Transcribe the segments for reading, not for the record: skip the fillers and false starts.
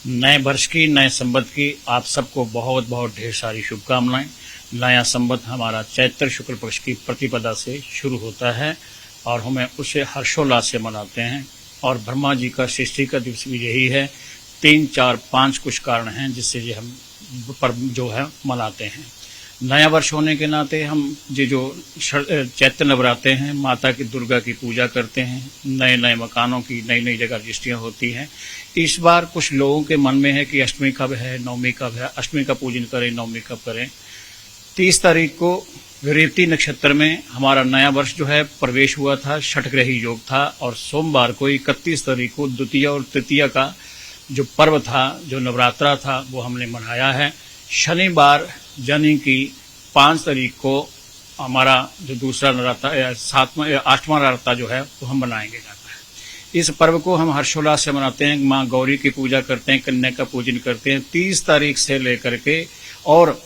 नए वर्ष की, नए संवत की आप सबको बहुत बहुत ढेर सारी शुभकामनाएं। नया संवत हमारा चैत्र शुक्ल पक्ष की प्रतिपदा से शुरू होता है और हमें उसे हर्षोल्लास से मनाते हैं। और ब्रह्मा जी का सृष्टि का दिवस भी यही है। 3, 4, 5 कुछ कारण हैं जिससे ये हम पर्व जो है मनाते हैं। नया वर्ष होने के नाते हम ये जो चैत्र नवराते हैं, माता की दुर्गा की पूजा करते हैं। नए नए मकानों की नई नई जगह रजिस्ट्रियाँ होती हैं। इस बार कुछ लोगों के मन में है कि अष्टमी कब है, नवमी कब है, अष्टमी का पूजन करें, नवमी कब करें। 30 तारीख को रेवती नक्षत्र में हमारा नया वर्ष जो है प्रवेश हुआ था, षठग्रही योग था। और सोमवार को 31 तारीख को द्वितीय और तृतीय का जो पर्व था, जो नवरात्रा था, वो हमने मनाया है। शनिवार यानी कि 5 तारीख को हमारा जो दूसरा नवरात्रा 8वां नवरात्रा जो है वो हम मनाएंगे जाता है। इस पर्व को हम हर्षोल्लास से मनाते हैं। माँ गौरी की पूजा करते हैं, कन्या का पूजन करते हैं। 30 तारीख से लेकर के और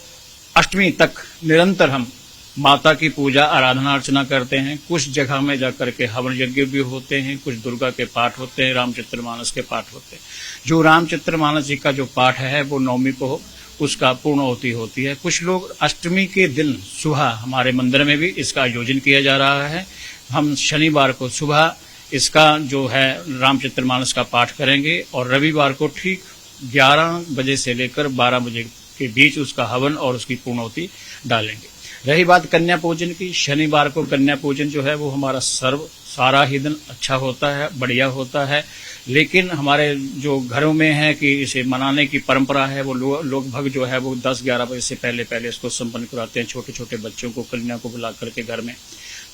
अष्टमी तक निरंतर हम माता की पूजा आराधना अर्चना करते हैं। कुछ जगह में जाकर के हवन यज्ञ भी होते हैं, कुछ दुर्गा के पाठ होते हैं, रामचरितमानस के पाठ होते हैं। जो रामचरितमानस जी का जो पाठ है वो नवमी को उसका पूर्णाहुति होती है। कुछ लोग अष्टमी के दिन सुबह हमारे मंदिर में भी इसका आयोजन किया जा रहा है। हम शनिवार को सुबह इसका जो है रामचरितमानस का पाठ करेंगे और रविवार को ठीक 11 बजे से लेकर 12 बजे के बीच उसका हवन और उसकी पूर्णाहुति डालेंगे। रही बात कन्या पूजन की, शनिवार को कन्या पूजन जो है वो हमारा सारा ही दिन अच्छा होता है, बढ़िया होता है। लेकिन हमारे जो घरों में है कि इसे मनाने की परंपरा है, वो लोग भग जो है वो 10-11 बजे से पहले इसको संपन्न कराते हैं। छोटे छोटे बच्चों को, कन्या को बुला करके घर में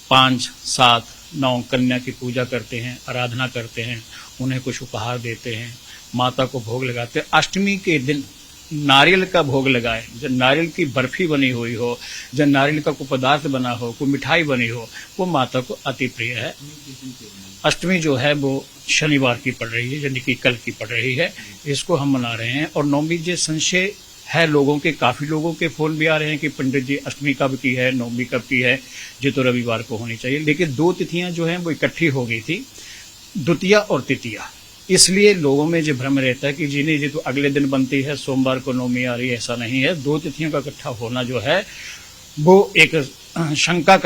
5, 7, 9 कन्या की पूजा करते हैं, आराधना करते हैं, उन्हें कुछ उपहार देते हैं, माता को भोग लगाते हैं। अष्टमी के दिन नारियल का भोग लगाए, जब नारियल की बर्फी बनी हुई हो, जब नारियल का कोई पदार्थ बना हो, कोई मिठाई बनी हो, वो माता को अति प्रिय है। अष्टमी जो है वो शनिवार की पड़ रही है, यानी कि कल की पड़ रही है। इसको हम मना रहे हैं। और नवमी जो संशय है लोगों के, काफी लोगों के फोन भी आ रहे हैं कि पंडित जी अष्टमी कब की है, नवमी कब की है, ये तो रविवार को होनी चाहिए। लेकिन 2 तिथियां जो है वो इकट्ठी हो गई थी, द्वितीया और तृतीया। इसलिए लोगों में जो भ्रम रहता है कि जी नहीं, ये तो अगले दिन बनती है, सोमवार को नवमी आ रही है। ऐसा नहीं है। 2 तिथियों का इकट्ठा होना जो है वो एक शंका का